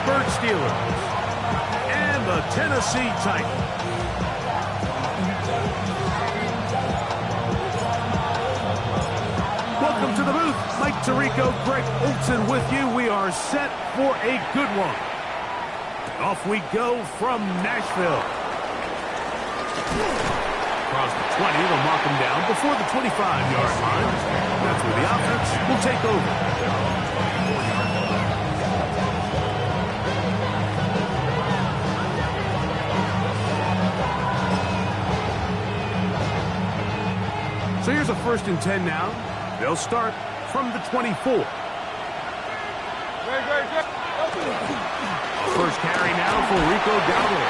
Pittsburgh Steelers and the Tennessee Titans. Welcome to the booth. Mike Tirico, Greg Olsen with you. We are set for a good one. Off we go from Nashville. Across the 20, they'll mark him down before the 25-yard line. That's where the offense will take over. So here's a 1st and 10 now. They'll start from the 24. First carry now for Rico Dowdle.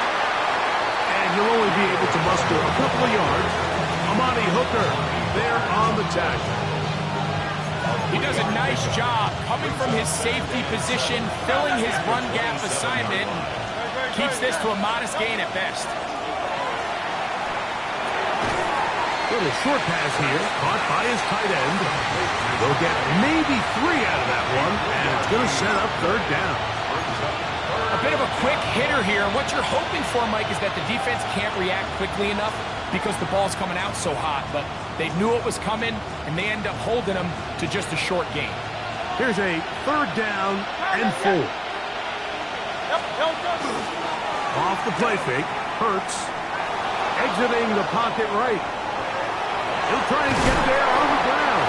And he'll only be able to muster a couple of yards. Amani Hooker there on the tackle. He does a nice job coming from his safety position, filling his run gap assignment, and keeps this to a modest gain at best. Little short pass here, caught by his tight end. They'll get maybe 3 out of that one, and it's going to set up 3rd down. A bit of a quick hitter here. What you're hoping for, Mike, is that the defense can't react quickly enough because the ball's coming out so hot. But they knew it was coming, and they end up holding them to just a short gain. Here's a 3rd down and 4. Off the play fake, Hurts exiting the pocket right. He'll try and get there on the ground.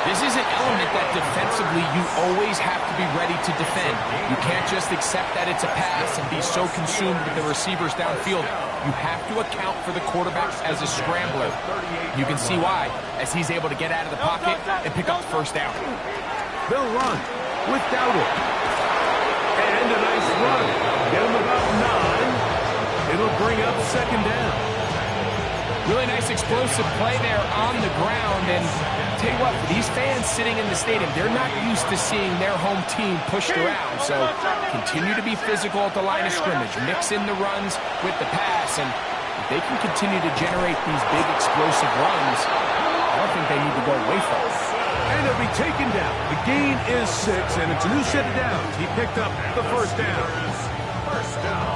This is an element that defensively you always have to be ready to defend. You can't just accept that it's a pass and be so consumed with the receivers downfield. You have to account for the quarterback as a scrambler. You can see why, as he's able to get out of the pocket and pick up the 1st down. They'll run with Dowdle. And a nice run. Get him about 9. It'll bring up 2nd down. Really nice explosive play there on the ground. And tell you what, for these fans sitting in the stadium, they're not used to seeing their home team pushed around. So continue to be physical at the line of scrimmage. Mix in the runs with the pass. And if they can continue to generate these big explosive runs, I don't think they need to go away from it. And he'll be taken down. The gain is 6, and it's a new set of downs. He picked up the 1st down.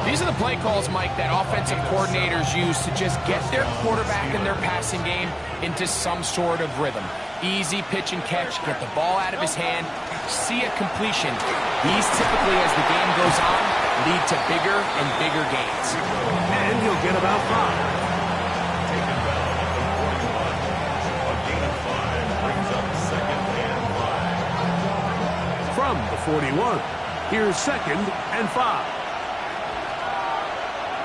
These are the play calls, Mike, that offensive coordinators use to just get their quarterback and their passing game into some sort of rhythm. Easy pitch and catch, get the ball out of his hand, see a completion. These typically, as the game goes on, lead to bigger and bigger gains. And he'll get about 5. From the 41, here's 2nd and 5.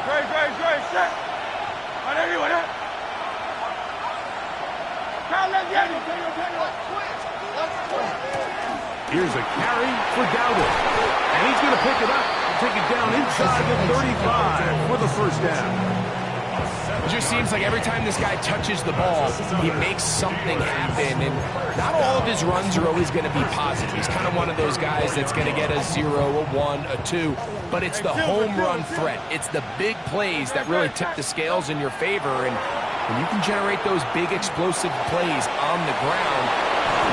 Great, set. On everyone, Here's a carry for Dowdle. And he's going to pick it up and take it down inside the 35 for the 1st down. It just seems like every time this guy touches the ball, he makes something happen. And not all of his runs are always going to be positive. He's kind of one of those guys that's going to get a 0, a 1, a 2. But it's the home run threat. It's the big plays that really tip the scales in your favor. And when you can generate those big explosive plays on the ground,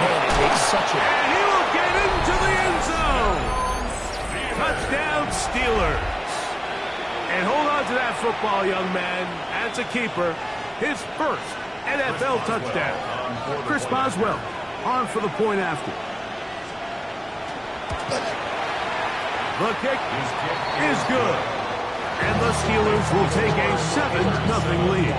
man, it makes such a... And he will get into the end zone. Touchdown, Steelers. And hold on to that football, young man. That's a keeper. His 1st NFL touchdown. Chris Boswell on for the point after. The kick is good. And the Steelers will take a 7-0 lead.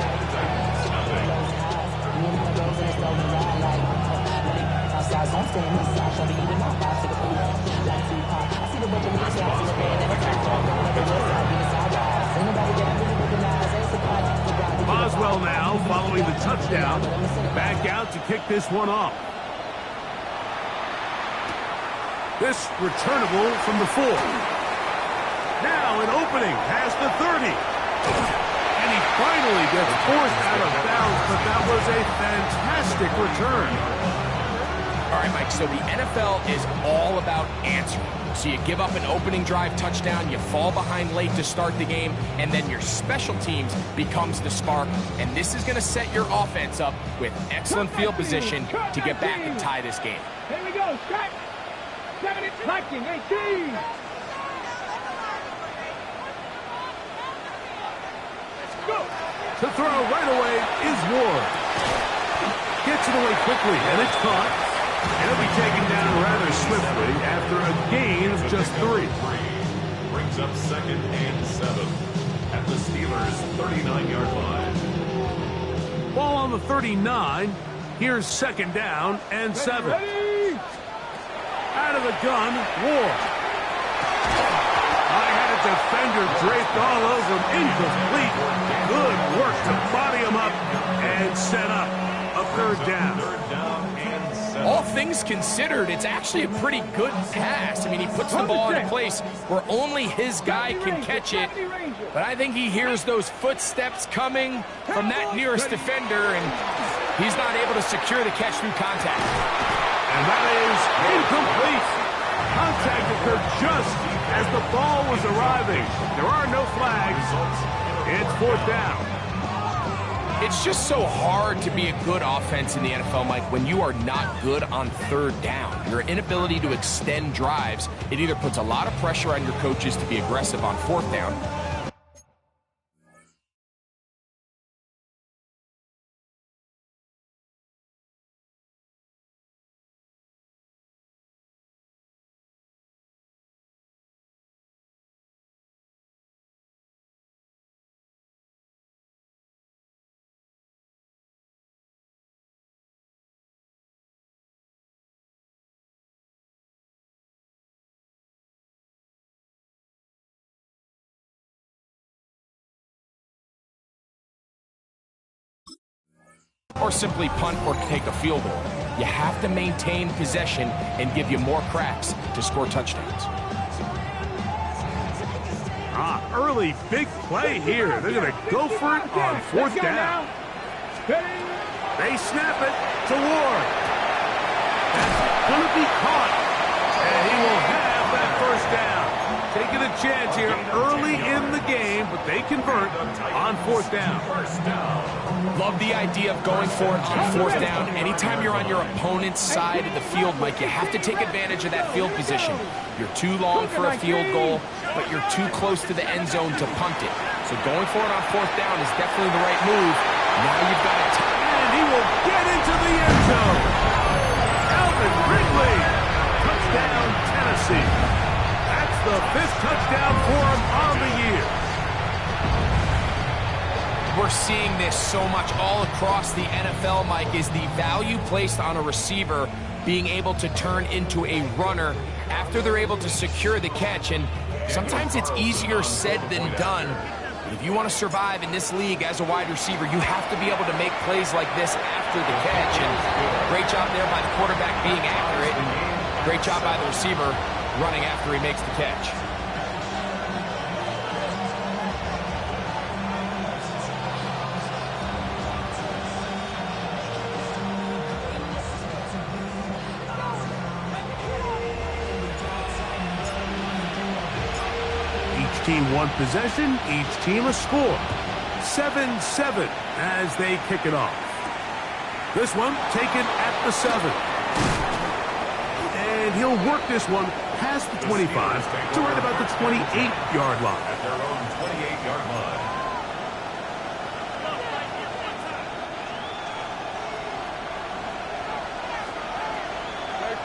Boswell now, following the touchdown, back out to kick this one off. This returnable from the 4. Now an opening past the 30. And he finally gets forced out of bounds, but that was a fantastic return. All right, Mike, so the NFL is all about answering. So you give up an opening drive touchdown, you fall behind late to start the game, and then your special teams becomes the spark. And this is going to set your offense up with excellent field position to get back and tie this game. Here we go, strike. 7 touching, 18. To throw right away is Ward. Gets it away quickly, and it's caught. And it'll be taken down rather swiftly after a gain of just 3. Brings up 2nd and 7 at the Steelers' 39-yard line. Ball on the 39. Here's 2nd down and 7. Out of the gun, Ward. I had a defender draped all over him. Incomplete. Good work to body him up and set up a 3rd down. All things considered, it's actually a pretty good pass. I mean, he puts the ball in a place where only his guy can catch it. But I think he hears those footsteps coming from that nearest defender, and he's not able to secure the catch through contact. And that is incomplete. Contact occurred just as the ball was arriving. There are no flags. It's 4th down. It's just so hard to be a good offense in the NFL, Mike, when you are not good on 3rd down. Your inability to extend drives, it either puts a lot of pressure on your coaches to be aggressive on 4th down, or simply punt or take a field goal. You have to maintain possession and give you more cracks to score touchdowns. Early big play here. They're going to go for it on 4th down. They snap it to Ward. That's going to be caught. And he will have that 1st down. Taking a chance here early in the game, but they convert on 4th down. Love the idea of going for it on 4th down. Anytime you're on your opponent's side of the field, Mike, you have to take advantage of that field position. You're too long for a field goal, but you're too close to the end zone to punt it. So going for it on 4th down is definitely the right move. Now you've got a time. And he will get into the end zone. Calvin Ridley. Touchdown, Tennessee. That's the 5th touchdown for him on the year. We're seeing this so much all across the NFL, Mike, is the value placed on a receiver being able to turn into a runner after they're able to secure the catch. And sometimes it's easier said than done. If you want to survive in this league as a wide receiver, you have to be able to make plays like this after the catch. And great job there by the quarterback being accurate, and great job by the receiver running after he makes the catch. Team one possession, each team a score. 7-7 as they kick it off. This one taken at the 7. And he'll work this one past the 25 to right about the 28-yard line. At their own 28-yard line.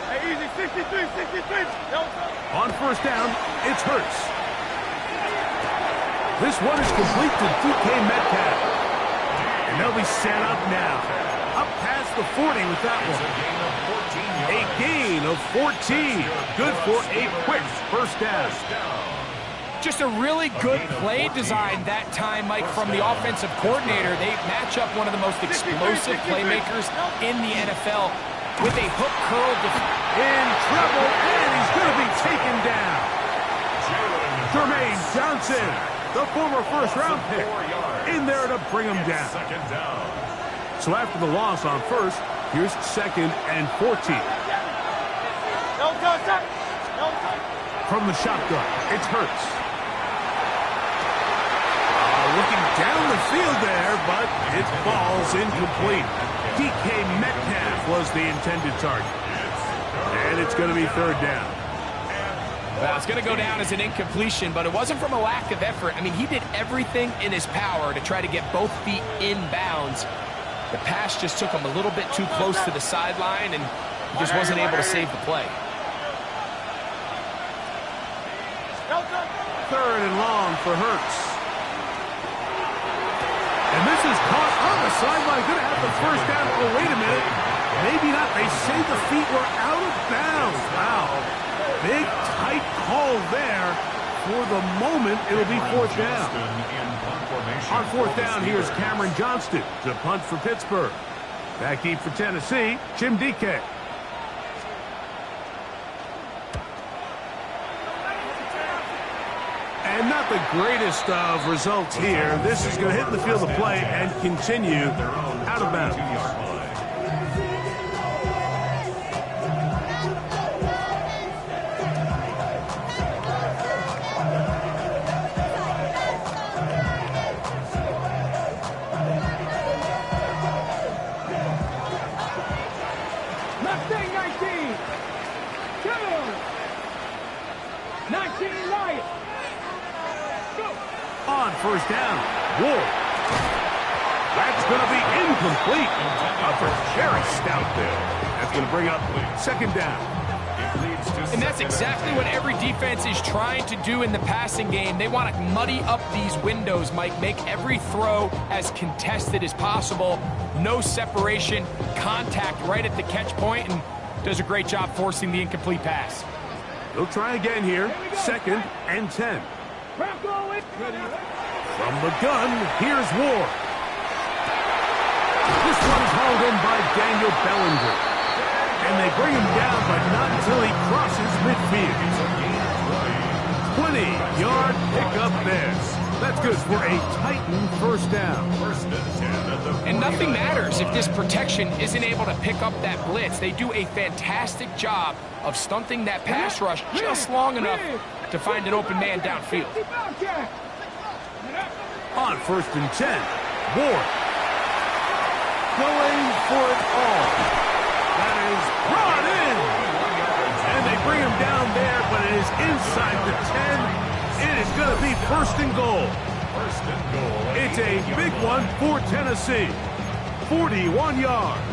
Hey, easy, 63. On 1st down, it's Hurts. This one is complete to DK Metcalf. And they'll be set up now. Up past the 40 with that one. A gain of 14. Good for a quick 1st down. Just a really good play design that time, Mike, from the offensive coordinator. They match up one of the most explosive playmakers in the NFL with a hook curl. In trouble, and he's going to be taken down. Jermaine Johnson, the former 1st-round pick, in there to bring him down. So after the loss on 1st, here's 2nd and 14. From the shotgun, it's Hurts. Looking down the field there, but it falls incomplete. DK Metcalf was the intended target. And it's going to be 3rd down. Well, it's going to go down as an incompletion, but it wasn't from a lack of effort. I mean, he did everything in his power to try to get both feet in bounds. The pass just took him a little bit too close to the sideline, and he just wasn't able to save the play. 3rd and long for Hurts. And this is caught on the sideline. Going to have the first down. Oh, wait a minute. Maybe not. They say the feet were out of bounds. Wow. Big, tight call there. For the moment, it'll be 4th down. On 4th down, here's Cameron Johnston to punt for Pittsburgh. Back deep for Tennessee, Jim Dike. And not the greatest of results here. This is going to hit the field of play and continue out of bounds. On 1st down, Ward. That's going to be incomplete. Upper Cherry Stout there. That's going to bring up 2nd down. And that's exactly what every defense is trying to do in the passing game. They want to muddy up these windows, Mike, make every throw as contested as possible. No separation, contact right at the catch point, and does a great job forcing the incomplete pass. They'll try again here. 2nd and 10. From the gun, here's Ward. This one's hauled in by Daniel Bellinger. And they bring him down, but not until he crosses midfield. 20-yard pickup there. That's good for a Titan 1st down. And nothing matters if this protection isn't able to pick up that blitz. They do a fantastic job of stunting that pass rush just long enough to find an open man downfield. On 1st and 10, Ward going for it all. That is brought in. And they bring him down there, but it is inside the 10. It is going to be 1st and goal. It's a big one for Tennessee. 41 yards.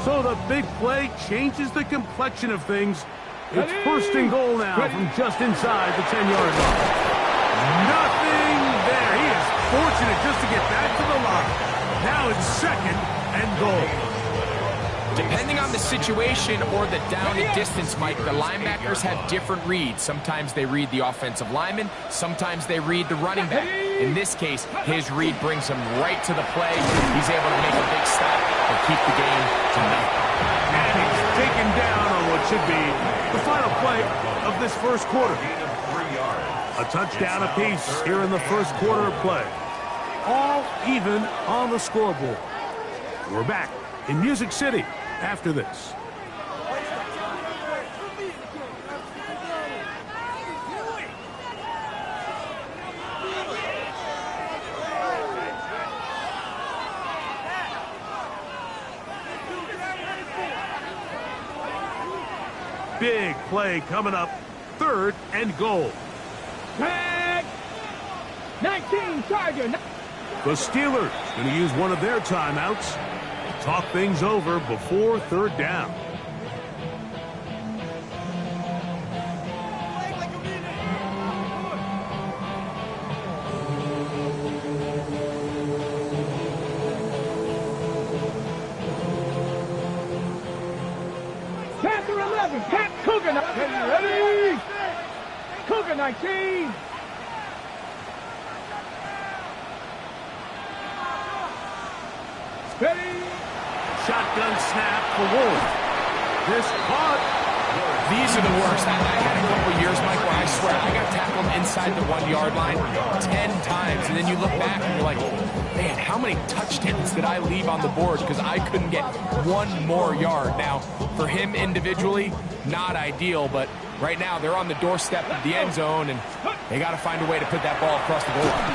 So the big play changes the complexion of things. It's 1st and goal now from just inside the 10-yard line. Nothing there. He is fortunate just to get back to the line. Now it's 2nd and goal. Depending on the situation or the down and distance, Mike, the linebackers have different reads. Sometimes they read the offensive lineman. Sometimes they read the running back. In this case, his read brings him right to the play. He's able to make a big stop and keep the game to nothing. And he's taken down on what should be the final play of this 1st quarter. A touchdown apiece here in the 1st quarter of play. All even on the scoreboard. We're back in Music City after this. Big play coming up. 3rd and goal. Tag! 19, Charger. The Steelers going to use one of their timeouts. Talk things over before 3rd down. Panther 11, Pat Cougar. Ready? Cougar 19. Ready? Shotgun snap for Ward. This caught. These are the worst. I had a couple years, Mike, where I swear I got tackled inside the 1-yard line 10 times. And then you look back and you're like, man, how many touchdowns did I leave on the board because I couldn't get one more yard? Now, for him individually, not ideal, but right now they're on the doorstep of the end zone, and they got to find a way to put that ball across the goal line.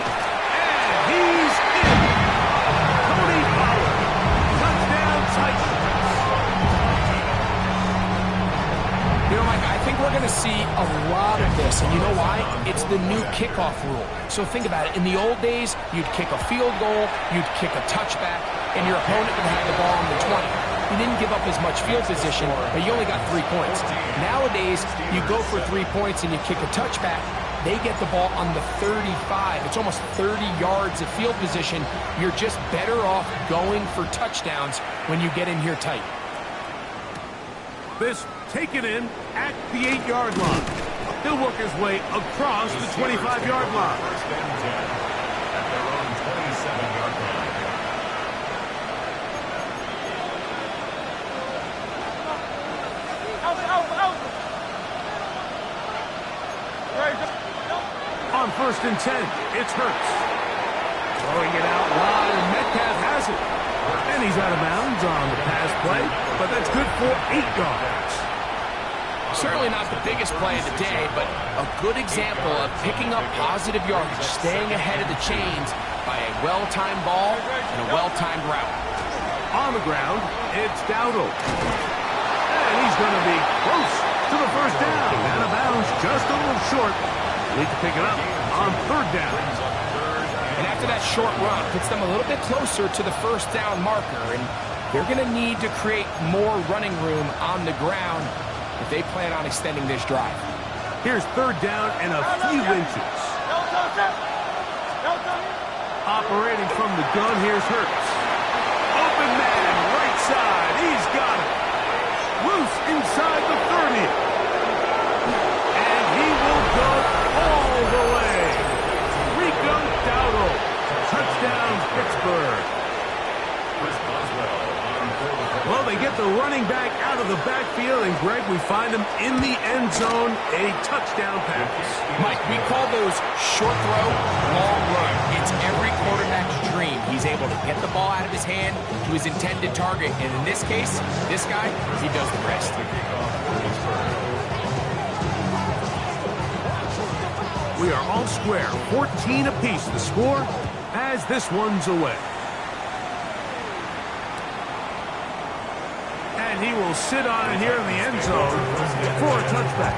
And he's in. see a lot of this, and you know why? It's the new kickoff rule. So think about it. In the old days, you'd kick a field goal, you'd kick a touchback, and your opponent would have the ball on the 20. You didn't give up as much field position, but you only got 3 points. Nowadays, you go for 3 points and you kick a touchback. They get the ball on the 35. It's almost 30 yards of field position. You're just better off going for touchdowns when you get in here tight. This taken in at the 8-yard line. He'll work his way across the 25-yard line. First and 10 at their own 27-yard line. On first and 10, it's Hurts. Throwing it out wide, and Metcalf has it. And he's out of bounds on the pass play, but that's good for 8 yards. Certainly not the biggest play of the day, but a good example of picking up positive yardage, staying ahead of the chains by a well-timed ball and a well-timed route. On the ground, it's Dowdle. And he's going to be close to the first down. Out of bounds, just a little short. Need to pick it up on third down. And after that short run, puts them a little bit closer to the first down marker, and they're going to need to create more running room on the ground if they plan on extending this drive. Here's third down and a few inches. Operating from the gun, here's Hurts. Open man, right side, he's got it. Loose inside the 30. And he will go all the way. Rico Dowdle. Touchdown, Pittsburgh. Well, they get the running back out of the backfield, and Greg, we find him in the end zone, a touchdown pass. Mike, we call those short throw, long run. It's every quarterback's dream. He's able to get the ball out of his hand to his intended target, and in this case, this guy, he does the rest. We are all square, 14 apiece the score as this one's away. And he will sit on it here in the end zone for a touchback.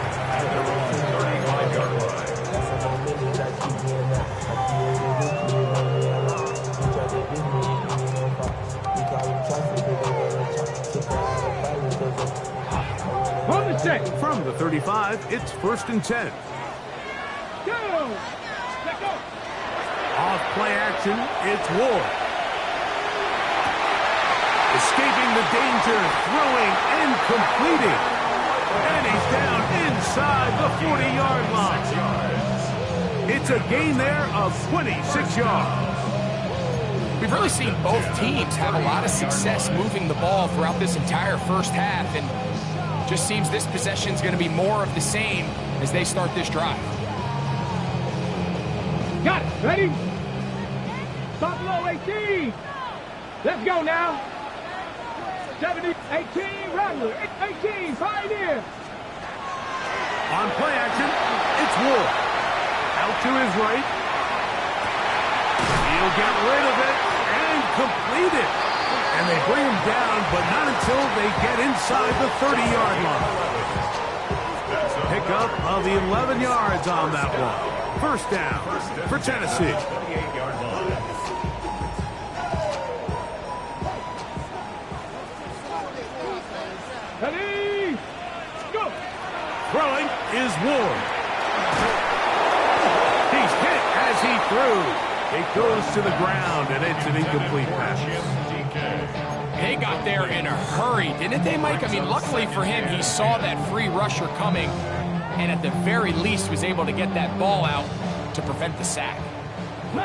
On the set. From the 35, it's first and 10. Go. Let go. Off play action, it's Ward. Escaping the danger, throwing and completing. And he's down inside the 40-yard line. It's a gain there of 26 yards. We've really seen both teams have a lot of success moving the ball throughout this entire first half, and just seems this possession is going to be more of the same as they start this drive. Got it. Ready? Stop low, 18. Let's go now. 70, 18, Rattler, 18, Pioneer. On play action, it's Ward. Out to his right. He'll get rid of it and complete it. And they bring him down, but not until they get inside the 30-yard line. Pickup of the 11 yards on that one. First down for Tennessee. Ready? Go. Throwing is Ward. He's hit as he threw. It goes to the ground, and it's an incomplete pass. They got there in a hurry, didn't they, Mike? I mean, luckily for him, he saw that free rusher coming, and at the very least was able to get that ball out to prevent the sack.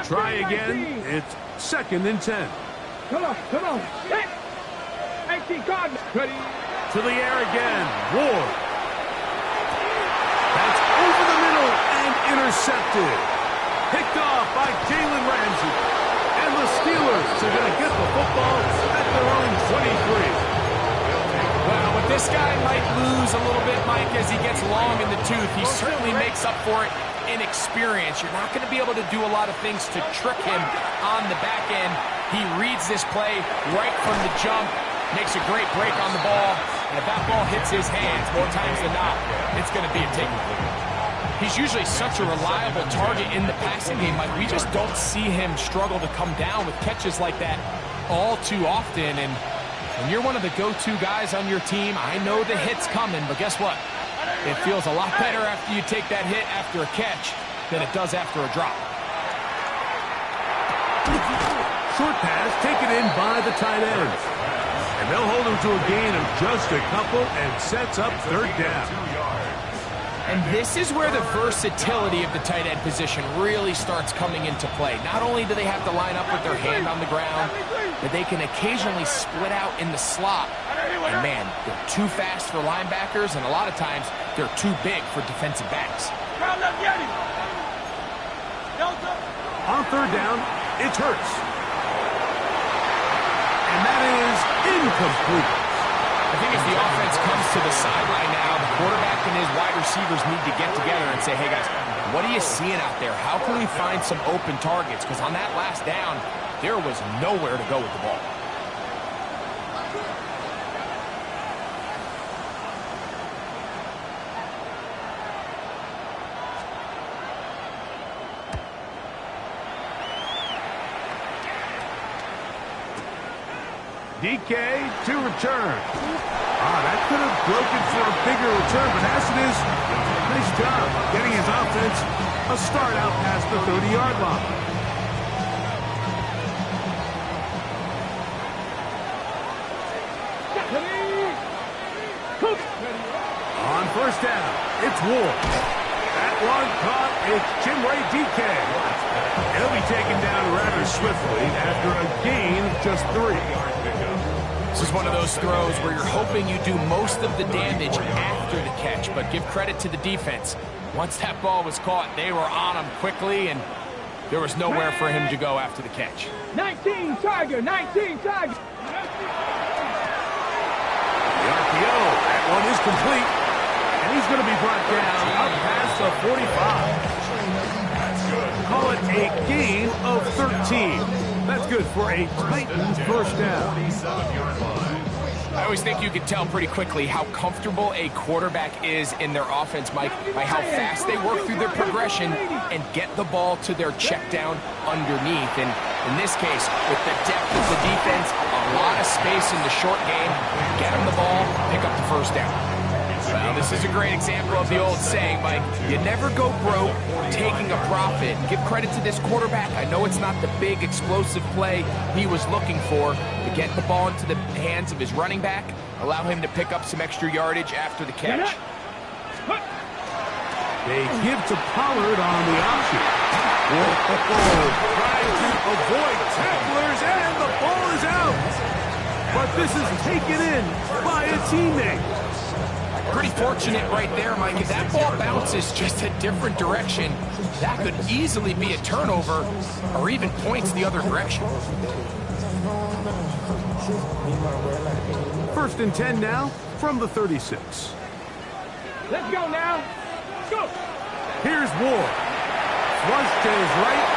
Try again. It's second and 10. Come on, come on. Hit. 18 Cardinals. Ready? To the air again. Ward. That's over the middle and intercepted. Picked off by Jalen Ramsey. And the Steelers are going to get the football at their own 23. Well, but this guy might lose a little bit, Mike, as he gets long in the tooth. He certainly makes up for it in experience. You're not going to be able to do a lot of things to trick him on the back end. He reads this play right from the jump, makes a great break on the ball, And if that ball hits his hands more times than not, it's going to be a takeaway. He's usually such a reliable target in the passing game. Like, we just don't see him struggle to come down with catches like that all too often. And when you're one of the go-to guys on your team, I know the hit's coming, but guess what? It feels a lot better after you take that hit after a catch than it does after a drop. Short pass taken in by the tight end. And they'll hold him to a gain of just a couple and sets up third down. And this is where the versatility of the tight end position really starts coming into play. Not only do they have to line up with their hand on the ground, but they can occasionally split out in the slot. And man, they're too fast for linebackers, and a lot of times they're too big for defensive backs. On third down, it's Hurts. And that is incomplete. I think as the offense comes to the sideline now, the quarterback and his wide receivers need to get together and say, hey guys, what are you seeing out there? How can we find some open targets? Because on that last down, there was nowhere to go with the ball. DK to return. That could have broken for a bigger return, but as it is, nice job getting his offense a start out past the 30-yard line. On first down, it's Ward. That one caught. It's Chimere DK. He'll be taken down rather swiftly after a gain of just 3. This is one of those throws where you're hoping you do most of the damage after the catch, but give credit to the defense. Once that ball was caught, they were on him quickly, and there was nowhere for him to go after the catch. 19 Tiger, 19 Tiger. The RPO, that one is complete, and he's going to be brought down up past the 45. Call it a gain of 13. That's good for a Titans first down. I always think you can tell pretty quickly how comfortable a quarterback is in their offense, Mike, by how fast they work through their progression and get the ball to their check down underneath. And in this case, with the depth of the defense, a lot of space in the short game, get them the ball, pick up the first down. Well, this is a great example of the old saying, Mike, you never go broke taking a profit. Give credit to this quarterback. I know it's not the big explosive play he was looking for, but get the ball into the hands of his running back, allow him to pick up some extra yardage after the catch. They give to Pollard on the option. Trying to avoid tacklers, and the ball is out. But this is taken in by a teammate. Pretty fortunate right there, Mike. If that ball bounces just a different direction, that could easily be a turnover or even points the other direction. First and 10 now from the 36. Let's go now. Go. Here's Ward. Flush to his right.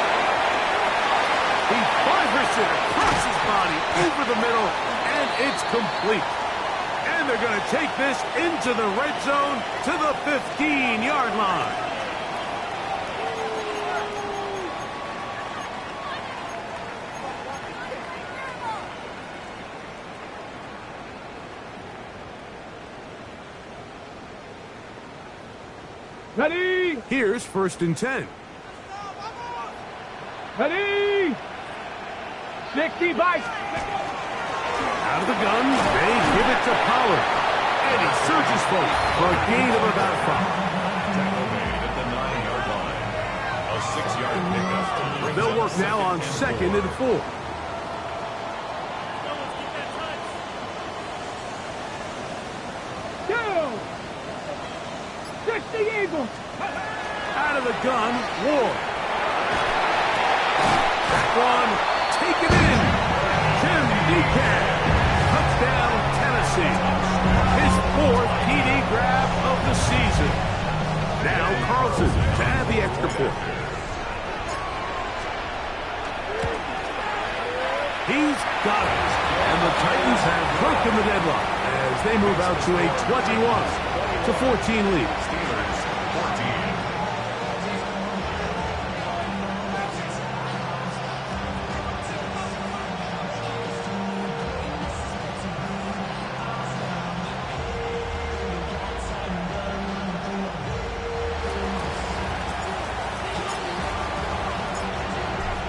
He fires it across his body over the middle, and it's complete. And they're going to take this into the red zone to the 15-yard line. Ready? Here's first and 10. Ready? 60 bites. Out of the gun, they give it to Pollard. And he surges forward for a gain of about 5. A 6-yard pickup. They'll work now on second and 4. The Eagles. Out of the gun, Ward. That one taken in. Tim DeCat. Touchdown, Tennessee. His 4th TD grab of the season. Now Carlson to add the extra point. He's got it. And the Titans have broken the deadlock as they move out to a 21-14 lead. Steelers 14.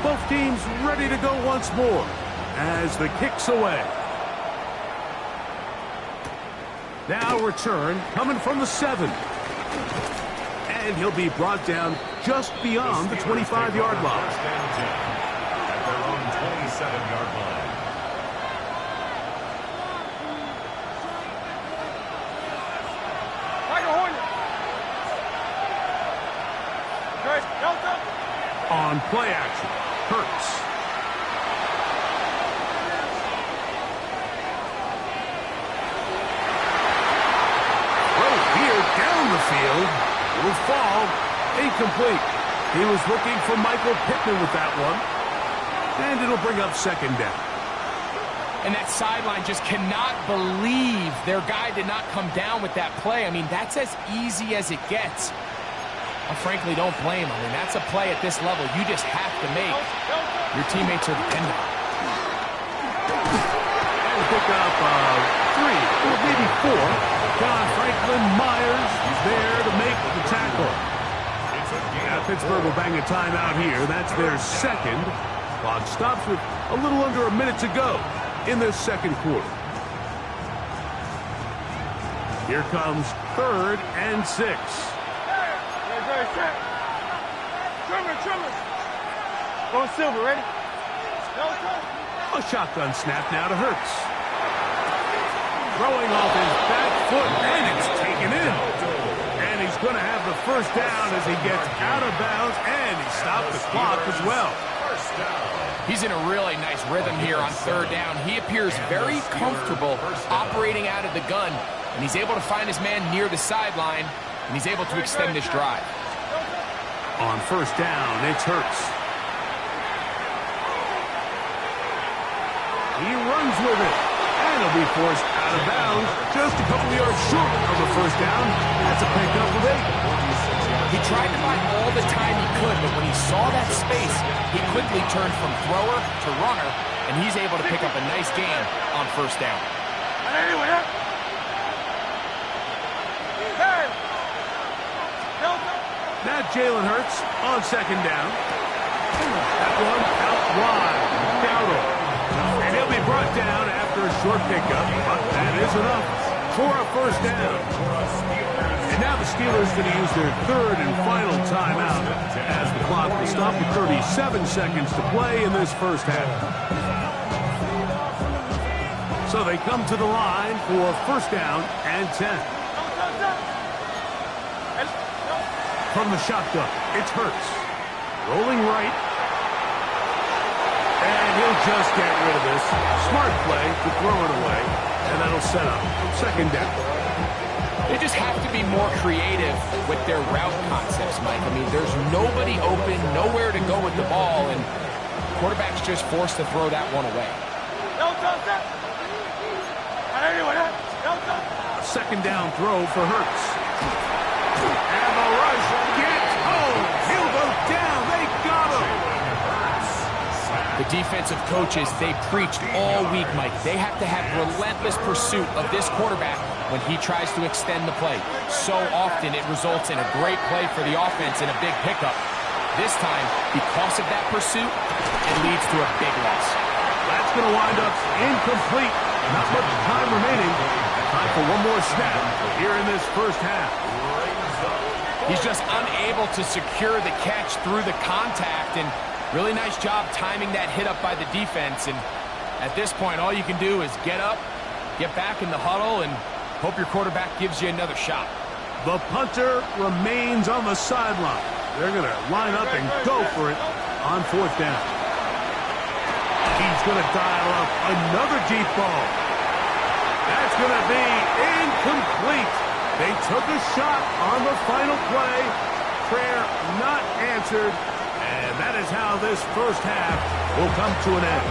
Both teams ready to go once more as the kick's away. Now return coming from the 7. And he'll be brought down just beyond the 25-yard line. First and 10 at their own 27-yard line. On play action, Hurts. Throw here down the field. Will fall. Incomplete. He was looking for Michael Pittman with that one. And it'll bring up second down. And that sideline just cannot believe their guy did not come down with that play. I mean, that's as easy as it gets. I frankly don't blame him. I mean, that's a play at this level you just have to make. Your teammates are dependent on it. And pick up 3 or maybe 4. John Franklin Myers is there to make the tackle. Now Pittsburgh will bang a timeout here. That's their second. Clock stops with a little under a minute to go in this second quarter. Here comes 3rd and 6. Trimmer. Going Silver, ready? A shotgun snap now to Hurts. Throwing off his back foot, and it's taken in. And he's going to have the first down as he gets out of bounds, and he stopped the clock as well. He's in a really nice rhythm here on 3rd down. He appears very comfortable operating out of the gun, and he's able to find his man near the sideline, and he's able to extend this drive. On 1st down, it's Hurts. He runs with it, and he'll be forced out of bounds just a couple of yards short of the first down. That's a pickup of 8. He tried to buy all the time he could, but when he saw that space, he quickly turned from thrower to runner, and he's able to pick up a nice gain on 1st down. Now Jalen Hurts on 2nd down. That one out wide. Dowdle. And he'll be brought down after a short pickup, but that is enough for a first down. And now the Steelers going to use their 3rd and final timeout as the clock will stop with 37 seconds to play in this first half. So they come to the line for 1st down and 10. From the shotgun, it's Hurts. Rolling right. And he'll just get rid of this. Smart play to throw it away. And that'll set up 2nd down. They just have to be more creative with their route concepts, Mike. I mean, there's nobody open, nowhere to go with the ball, and the quarterback's just forced to throw that one away. A 2nd down throw for Hurts. And the rush gets home. He'll go down. They got him. The defensive coaches, they preached all week, Mike. They have to have relentless pursuit of this quarterback when he tries to extend the play. So often it results in a great play for the offense and a big pickup. This time, because of that pursuit, it leads to a big loss. That's going to wind up incomplete. Not much time remaining. Time for one more snap here in this first half. He's just unable to secure the catch through the contact, and really nice job timing that hit up by the defense. And at this point, all you can do is get up, get back in the huddle, and hope your quarterback gives you another shot. The punter remains on the sideline. They're going to line up and go for it on 4th down. He's going to dial up another deep ball. That's going to be incomplete. They took a shot on the final play. Prayer not answered. And that is how this first half will come to an end.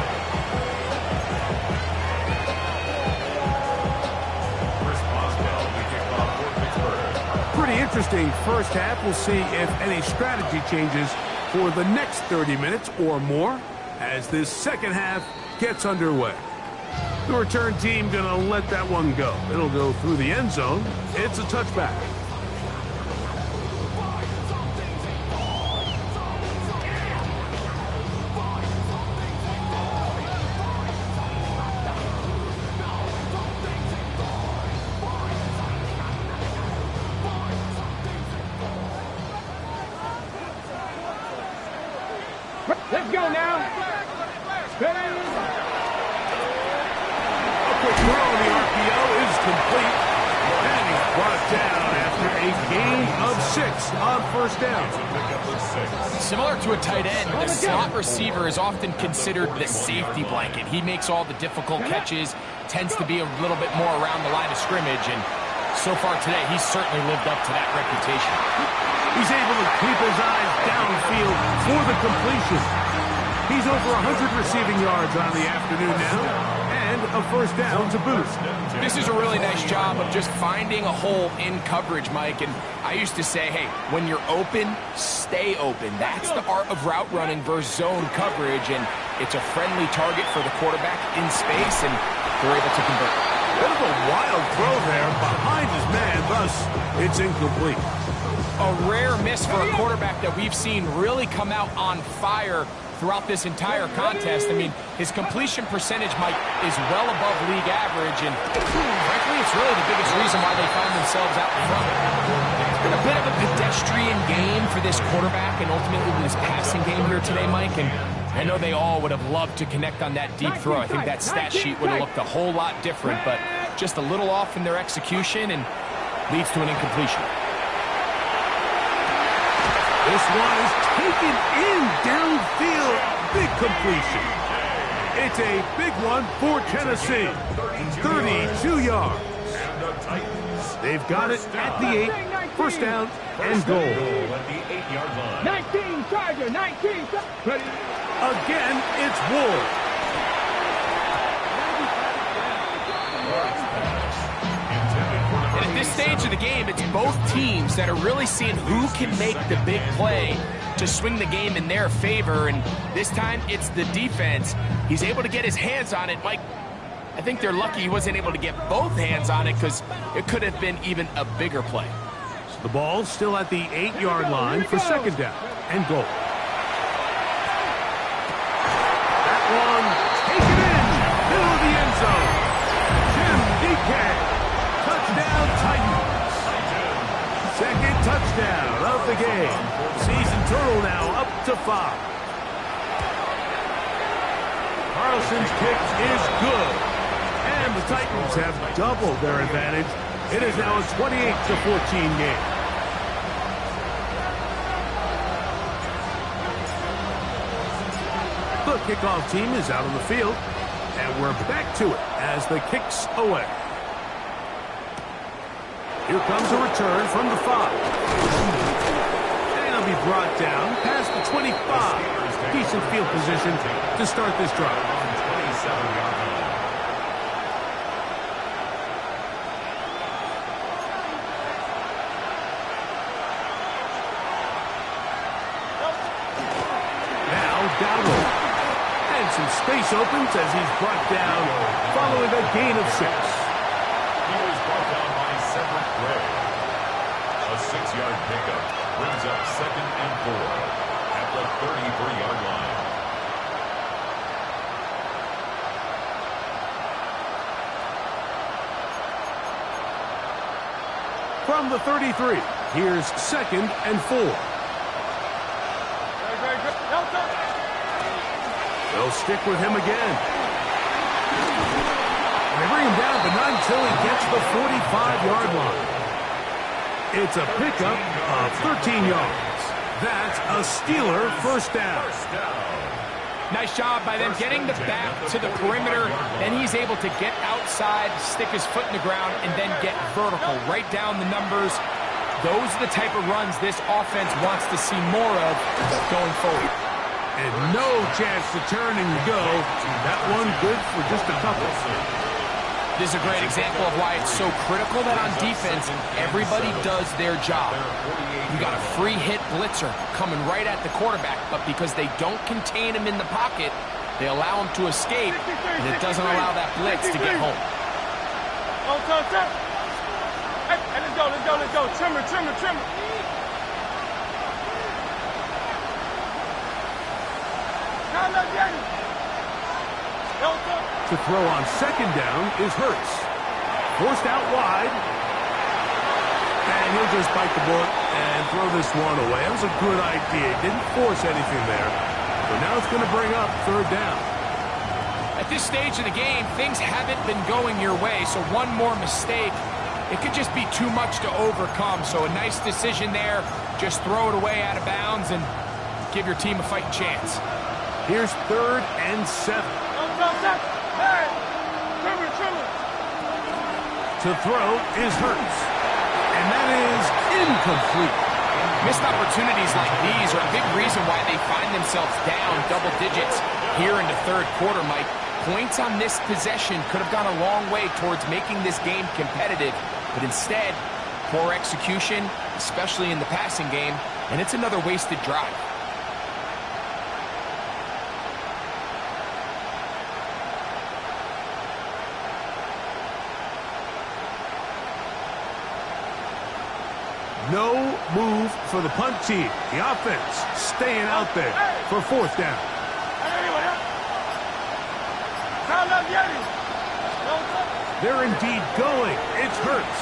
interesting first half. We'll see if any strategy changes for the next 30 minutes or more as this second half gets underway. The return team going to let that one go. It'll go through the end zone. It's a touchback. Let's go now. A quick throw on the RPO is complete. And he's brought down after a gain of 6 on first down. Similar to a tight end, the slot receiver is often considered the safety blanket. He makes all the difficult catches, tends to be a little bit more around the line of scrimmage, and so far today, he's certainly lived up to that reputation. He's able to keep his eyes downfield for the completion. He's over 100 receiving yards on the afternoon now, and a first down to boot. This is a really nice job of just finding a hole in coverage, Mike. And I used to say, hey, when you're open, stay open. That's the art of route running versus zone coverage, and it's a friendly target for the quarterback in space, and they're able to convert. Bit of a wild throw there behind his man, thus it's incomplete. A rare miss for a quarterback that we've seen really come out on fire throughout this entire contest. I mean, his completion percentage, Mike, is well above league average, and frankly, it's really the biggest reason why they find themselves out in front. It's been a bit of a pedestrian game for this quarterback and ultimately this passing game here today, Mike, and I know they all would have loved to connect on that deep throw. I think that stat sheet would have looked a whole lot different, but just a little off in their execution and leads to an incompletion. This one is taken in downfield. Big completion. It's a big one for Tennessee. 32 yards. They've got it at the 8. First down and goal. 19 Charger, 19. Ready. Again, it's Ward. And at this stage of the game, it's both teams that are really seeing who can make the big play to swing the game in their favor. And this time, it's the defense. He's able to get his hands on it. Mike, I think they're lucky he wasn't able to get both hands on it because it could have been even a bigger play. The ball's still at the 8-yard line for second down and goal. That one taken in, middle of the end zone. Jim DK, touchdown Titans. Second touchdown of the game. Season total now up to 5. Carlson's kick is good. And the Titans have doubled their advantage. It is now a 28-14 game. The kickoff team is out on the field, and we're back to it as the kick's away. Here comes a return from the 5. And it'll be brought down past the 25. Decent field position to start this drive. 27-yard line. Dowdle. And some space opens as he's brought down following a gain of 6. He was brought down by Cedric Gray. A 6-yard pickup brings up 2nd and 4 at the 33-yard line. From the 33, here's 2nd and 4. They'll stick with him again. They bring him down, but not until he gets the 45-yard line. It's a pickup of 13 yards. That's a Steeler first down. Nice job by them getting the back to the perimeter. Then he's able to get outside, stick his foot in the ground, and then get vertical. Right down the numbers. Those are the type of runs this offense wants to see more of going forward. And no chance to turn and go. That one good for just a couple. This is a great example of why it's so critical that on defense, everybody does their job. You got a free hit blitzer coming right at the quarterback, but because they don't contain him in the pocket, they allow him to escape, and it doesn't allow that blitz to get home. Oh, turn. Hey, let's go. Trimmer. To throw on second down is Hurts. Forced out wide. And he'll just bite the bullet and throw this one away. That was a good idea. Didn't force anything there. So now it's going to bring up third down. At this stage of the game, things haven't been going your way, so one more mistake, it could just be too much to overcome. So a nice decision there. Just throw it away out of bounds and give your team a fighting chance. Here's 3rd and 7. Hey, trimmer. To throw is Hurts. And that is incomplete. Missed opportunities like these are a big reason why they find themselves down double digits here in the third quarter, Mike. Points on this possession could have gone a long way towards making this game competitive, but instead, poor execution, especially in the passing game, and it's another wasted drive. No move for the punt team. The offense staying out there for 4th down. They're indeed going. It's Hurts.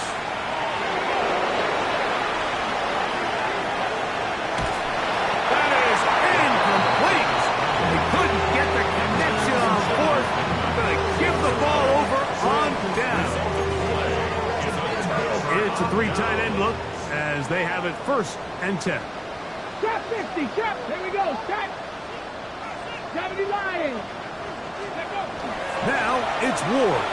That is incomplete. They couldn't get the connection on 4th. Going to give the ball over on down. It's a 3 tight end look as they have it 1st and 10. Trap 50, trap. Here we go. Trap. 70 Lions. Now it's Ward.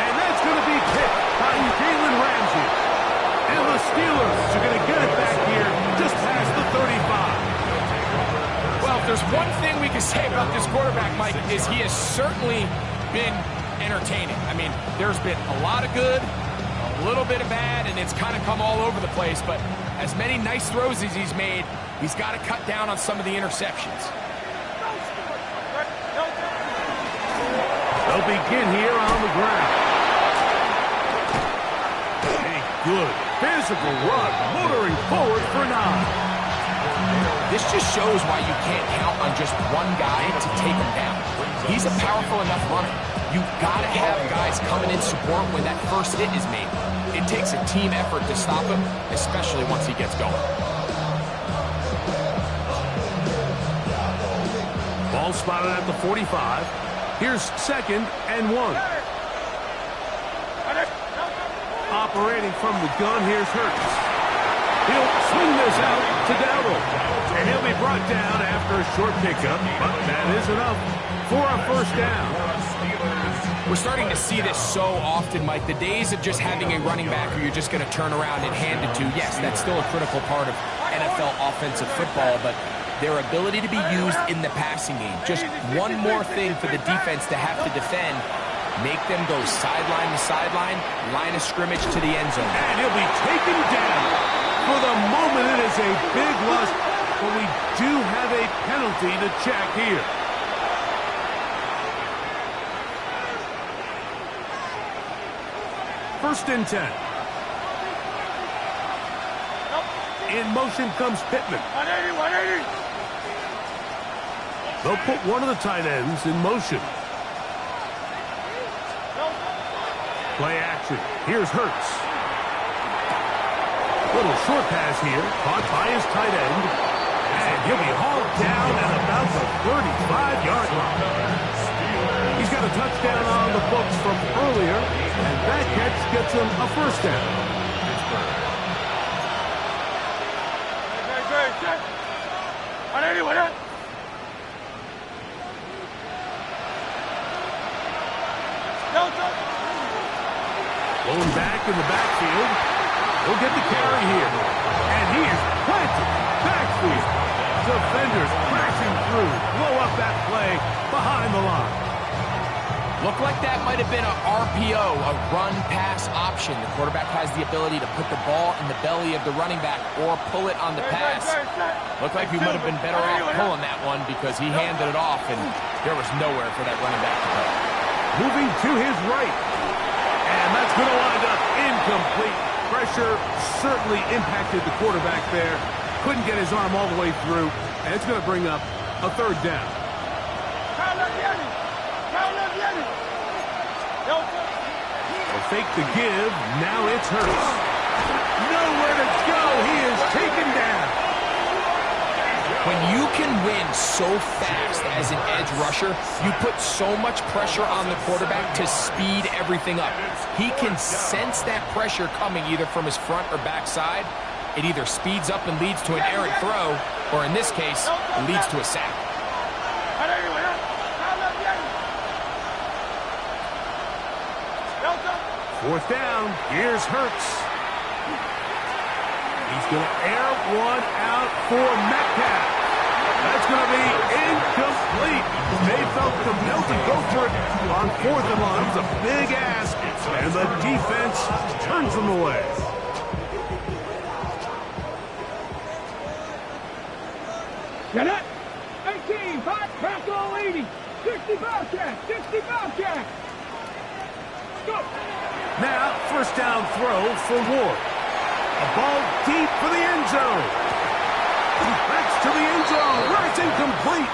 And that's going to be picked by Jalen Ramsey. And the Steelers are going to get it back here just past the 35. Well, if there's one thing we can say about this quarterback, Mike, is he has certainly been entertaining. I mean, there's been a lot of good, a little bit of bad, and it's kind of come all over the place. But as many nice throws as he's made, he's got to cut down on some of the interceptions. They'll begin here on the ground. A good physical run, motoring forward for 9. This just shows why you can't count on just one guy to take him down. He's a powerful enough runner. You've got to have guys coming in support when that first hit is made. It takes a team effort to stop him, especially once he gets going. Ball spotted at the 45. Here's 2nd and 1. Operating from the gun, here's Hurts. He'll swing this out to Dowdle. And he'll be brought down after a short pickup, but that is enough for a 1st down. We're starting to see this so often, Mike. The days of just having a running back who you're just going to turn around and hand it to, yes, that's still a critical part of NFL offensive football, but their ability to be used in the passing game. Just one more thing for the defense to have to defend. Make them go sideline to sideline, line of scrimmage to the end zone. And he'll be taken down. For the moment, it is a big loss, but we do have a penalty to check here. First and 10. In motion comes Pittman. 180. They'll put one of the tight ends in motion. Play action. Here's Hurts. Little short pass here, caught by his tight end. And he'll be hauled down at about the 35-yard line. He's got a touchdown on the books from earlier, and that catch gets him a 1st down. Going back in the backfield. He'll get the carry here. And he is planted. Backfield. Defenders crashing through. Blow up that play behind the line. Looked like that might have been a RPO, a run-pass option. The quarterback has the ability to put the ball in the belly of the running back or pull it on the pass. Looked like he might have been better off pulling that one because he handed it off, and there was nowhere for that running back to go. Moving to his right. And that's going to wind up incomplete. Pressure certainly impacted the quarterback there. Couldn't get his arm all the way through, and it's going to bring up a third down. They'll fake the give. Now it's Hurts. Nowhere to go. He is taken down. When you can win so fast as an edge rusher, you put so much pressure on the quarterback to speed everything up. He can sense that pressure coming either from his front or back side. It either speeds up and leads to an errant throw, or in this case, it leads to a sack. Fourth down. Here's Hurts. He's going to air one out for Metcalf. That's going to be incomplete. They felt compelled to go for it on 4th and long. It was a big ask, and the defense turns them away. Get it. 18, 5, tackle 80. 60 Bobcat, 60 Bobcat. Go. Now, first down throw for Ward. A ball deep for the end zone. That's to the end zone, where it's incomplete.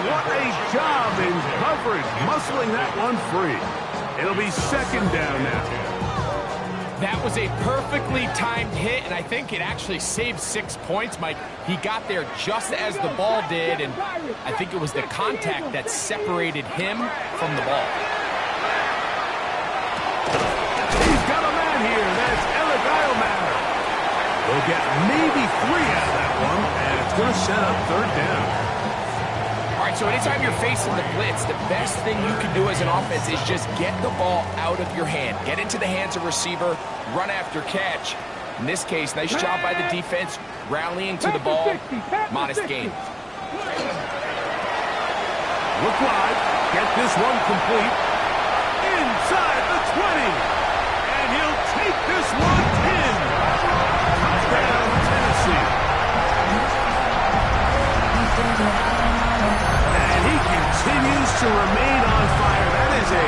What a job in coverage, muscling that one free. It'll be second down now. That was a perfectly timed hit, and I think it actually saved 6 points, Mike. He got there just as the ball did, and I think it was the contact that separated him from the ball. He's got a man here. That's Eligio. We'll get maybe 3 out of that one, and it's going to set up third down. All right, so anytime you're facing the blitz, the best thing you can do as an offense is just get the ball out of your hand. Get into the hands of receiver, run after catch. In this case, nice job by the defense, rallying to the ball. Modest gain. Look wide. Get this one complete. Inside the 20. And he'll take this one 10. Touchdown, Tennessee. And he continues to remain on fire. That is a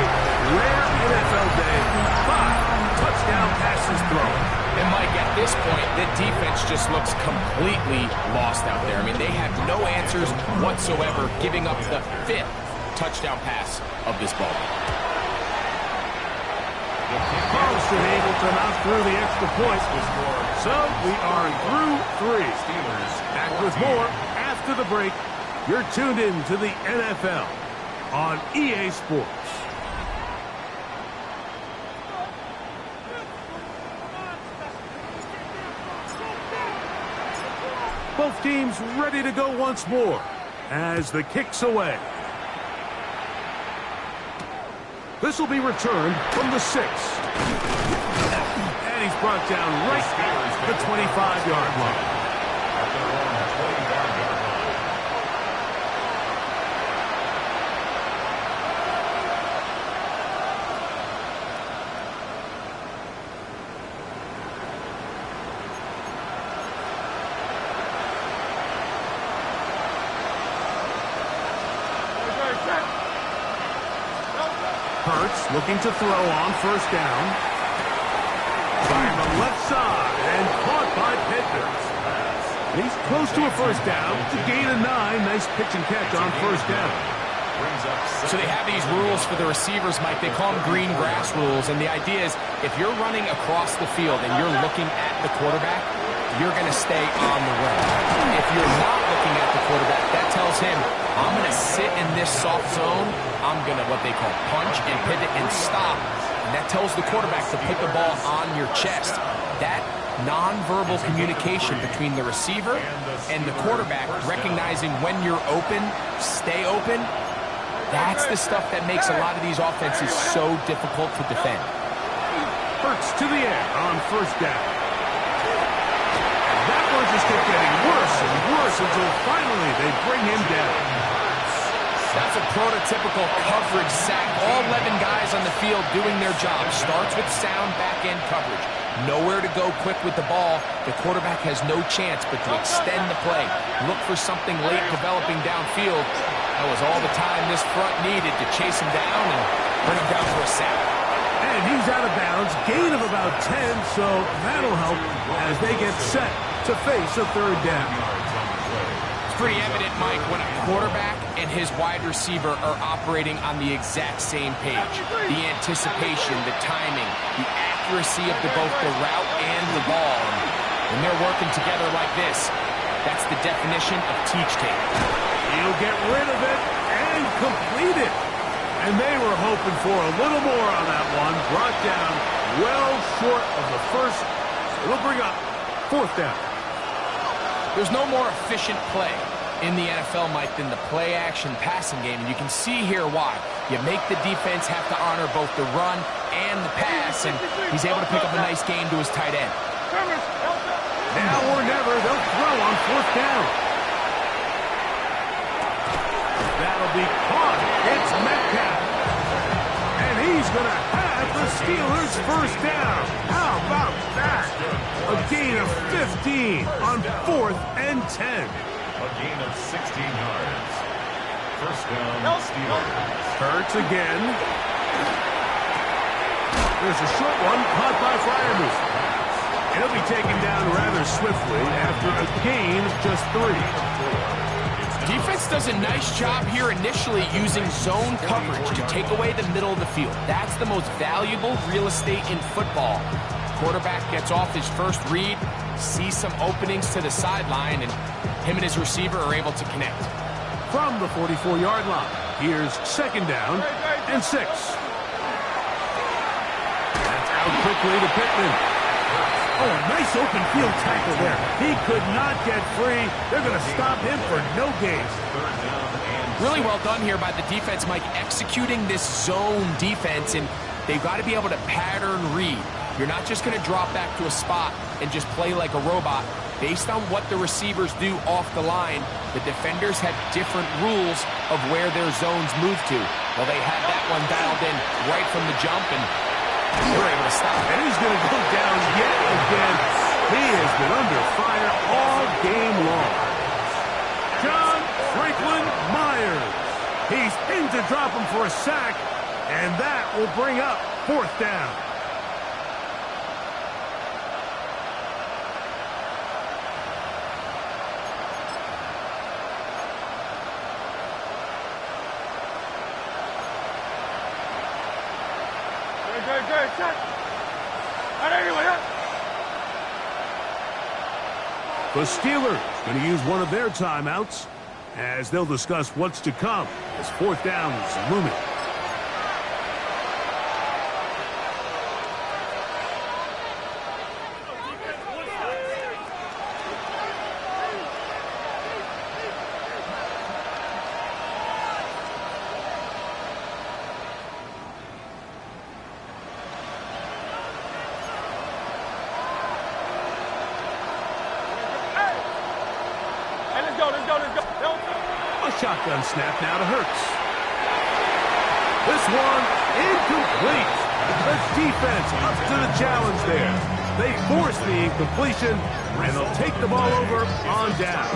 rare NFL day. 5 touchdown passes thrown. And Mike, at this point, the defense just looks completely lost out there. I mean, they have no answers whatsoever, giving up the 5th touchdown pass of this ball. Carlson able to knock through the extra point. So we are through 3. Back with more after the break. You're tuned in to the NFL on EA Sports. Both teams ready to go once more as the kick's away. This will be returned from the 6. And he's brought down right at the 25-yard line. Hurts looking to throw on first down. Firing the left side and caught by Pickens. He's close to a first down. To gain a 9. Nice pitch and catch on first down. So they have these rules for the receivers, Mike. They call them green grass rules. And the idea is if you're running across the field and you're looking at the quarterback, you're going to stay on the run. If you're not looking at the quarterback, that tells him, I'm going to sit in this soft zone. I'm going to what they call punch and pivot and stop. And that tells the quarterback to put the ball on your chest. That nonverbal communication between the receiver and the quarterback, recognizing when you're open, stay open, that's the stuff that makes a lot of these offenses so difficult to defend. Hurts to the air on first down. And that one just kept getting worse and worse until finally they bring him down. That's a prototypical coverage sack. All 11 guys on the field doing their job. Starts with sound back-end coverage. Nowhere to go quick with the ball. The quarterback has no chance but to extend the play. Look for something late developing downfield. That was all the time this front needed to chase him down and bring him down for a sack. And he's out of bounds. Gain of about 10, so that'll help as they get set to face a third down. It's pretty evident, Mike, when a quarterback and his wide receiver are operating on the exact same page. The anticipation, the timing, the accuracy of both the route and the ball. When they're working together like this, that's the definition of teach tape. He'll get rid of it and complete it. And they were hoping for a little more on that one. Brought down well short of the first. It'll bring up fourth down. There's no more efficient play in the NFL, Mike, than the play-action passing game. And you can see here why. You make the defense have to honor both the run and the pass, and he's able to pick up a nice gain to his tight end. Now or never, they'll throw on fourth down. That'll be caught. It's Metcalf. And he's going to have the Steelers' first down. How about that? A gain of 15 on 4th and 10. A gain of 16 yards. First down, Steelers. Hurts again. There's a short one caught by Freiermuth. He'll be taken down rather swiftly after a gain of just 3. Defense does a nice job here initially using zone coverage to take away the middle of the field. That's the most valuable real estate in football. Quarterback gets off his first read, sees some openings to the sideline, and him and his receiver are able to connect. From the 44-yard line, here's second down and 6. That's out quickly to Pittman. Oh, nice open field tackle there. He could not get free. They're going to stop him for no gains. Really well done here by the defense, Mike, executing this zone defense, and they've got to be able to pattern read. You're not just going to drop back to a spot and just play like a robot. Based on what the receivers do off the line, the defenders have different rules of where their zones move to. Well, they had that one dialed in right from the jump, and they were able to stop. And he's going to go down yet again. He has been under fire all game long. John Franklin Myers. He's in to drop him for a sack, and that will bring up fourth down. The Steelers going to use one of their timeouts as they'll discuss what's to come as fourth down is looming. Shotgun snap now to Hurts. This one incomplete. The defense up to the challenge there. They force the incompletion, and they'll take the ball over on down.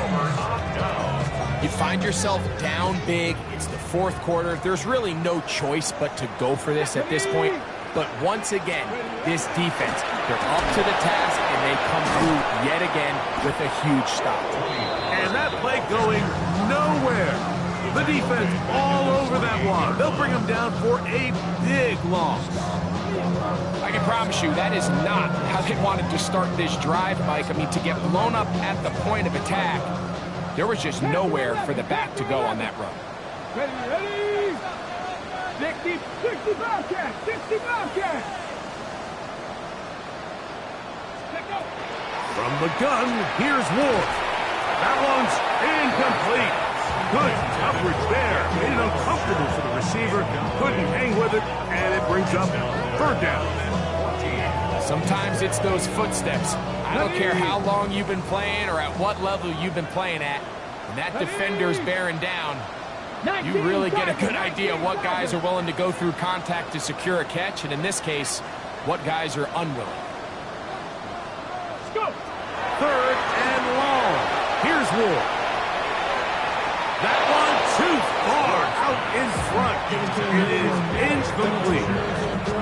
You find yourself down big. It's the fourth quarter. There's really no choice but to go for this at this point. But once again, this defense, they're up to the task, and they come through yet again with a huge stop. And that play going nowhere. The defense all over that one. They'll bring them down for a big loss. I can promise you that is not how they wanted to start this drive, Mike. I mean, to get blown up at the point of attack, there was just nowhere for the back to go on that run. Ready? 60 Bobcat! 60 Bobcat! From the gun, here's Ward. That one's incomplete. Good coverage there. Made it uncomfortable for the receiver. Couldn't hang with it, and it brings up third down. Sometimes it's those footsteps. I don't care how long you've been playing or at what level you've been playing at. When that defender's bearing down, You really get a good idea what guys are willing to go through contact to secure a catch, and in this case, what guys are unwilling. Let's go. 3rd and long. Here's Ward. That one too far out in front. It is incomplete.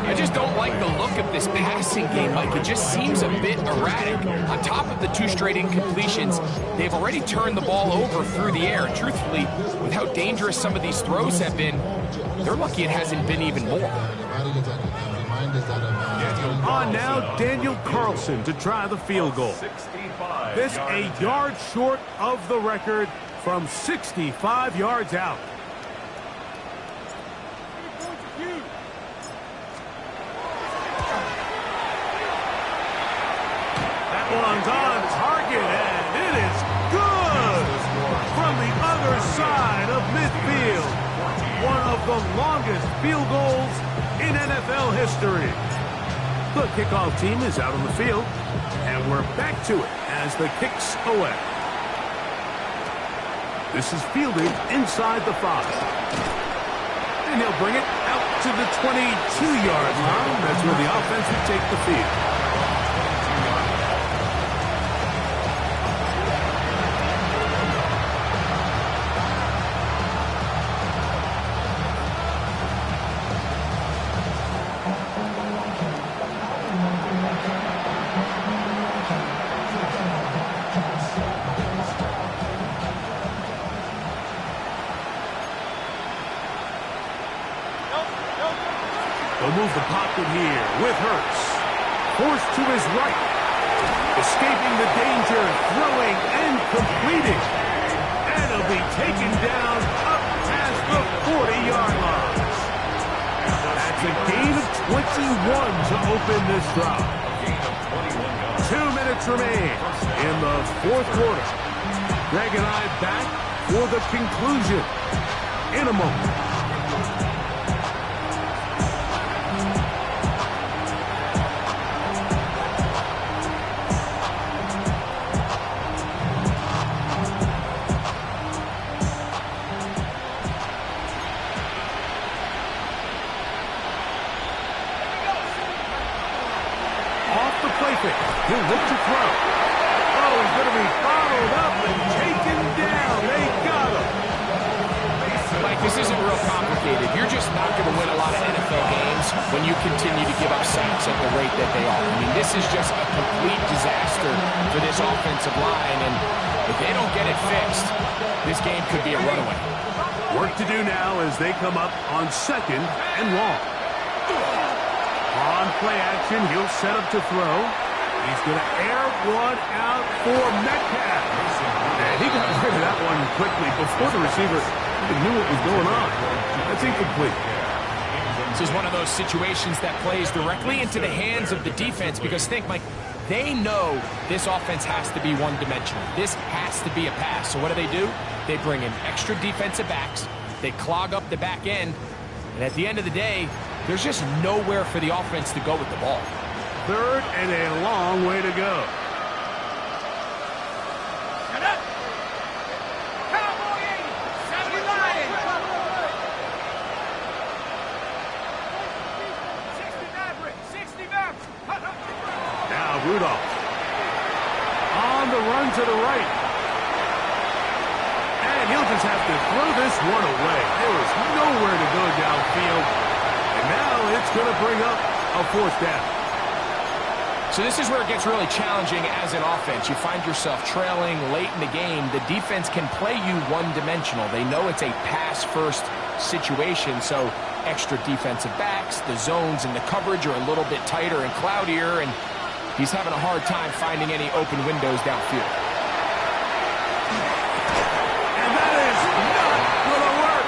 I just don't like the look of this passing game, Mike. It just seems a bit erratic. On top of the 2 straight incompletions, they've already turned the ball over through the air. And truthfully, with how dangerous some of these throws have been, they're lucky it hasn't been even more. On now, Daniel Carlson to try the field goal. This a yard short of the record from 65 yards out. That one's on target, and it is good from the other side of midfield. One of the longest field goals in NFL history. The kickoff team is out on the field, and we're back to it as the kick's away. This is fielded inside the 5. And he'll bring it out to the 22-yard line. That's where the offense will take the field. They'll move the pocket here with Hurts. Forced to his right. Escaping the danger, throwing and completing. And he'll be taken down up past the 40-yard line. That's a gain of 21 to open this drive. 2 minutes remain in the 4th quarter. Greg and I back for the conclusion in a moment. He'll look to throw. Oh, he's going to be followed up and taken down. They got him. Mike, this isn't real complicated. You're just not going to win a lot of NFL games when you continue to give up sacks at the rate that they are. I mean, this is just a complete disaster for this offensive line, and if they don't get it fixed, this game could be a runaway. Work to do now as they come up on 2nd and long. On play action, he'll set up to throw. He's going to air one out for Metcalf. And he got rid of that one quickly before the receiver even knew what was going on. That's incomplete. This is one of those situations that plays directly into the hands of the defense because think, Mike, they know this offense has to be one-dimensional. This has to be a pass. So what do? They bring in extra defensive backs. They clog up the back end. And at the end of the day, there's just nowhere for the offense to go with the ball. 3rd and a long way to go. Shut up. Cowboy 80. 70 Lions. 60 Maverick. 60 Maverick. Now Rudolph. On the run to the right. And he'll just have to throw this one away. There is nowhere to go downfield. And now it's going to bring up a 4th down. So this is where it gets really challenging as an offense. You find yourself trailing late in the game. The defense can play you one-dimensional. They know it's a pass-first situation, so extra defensive backs, the zones and the coverage are a little bit tighter and cloudier, and he's having a hard time finding any open windows downfield. And that is not going to work.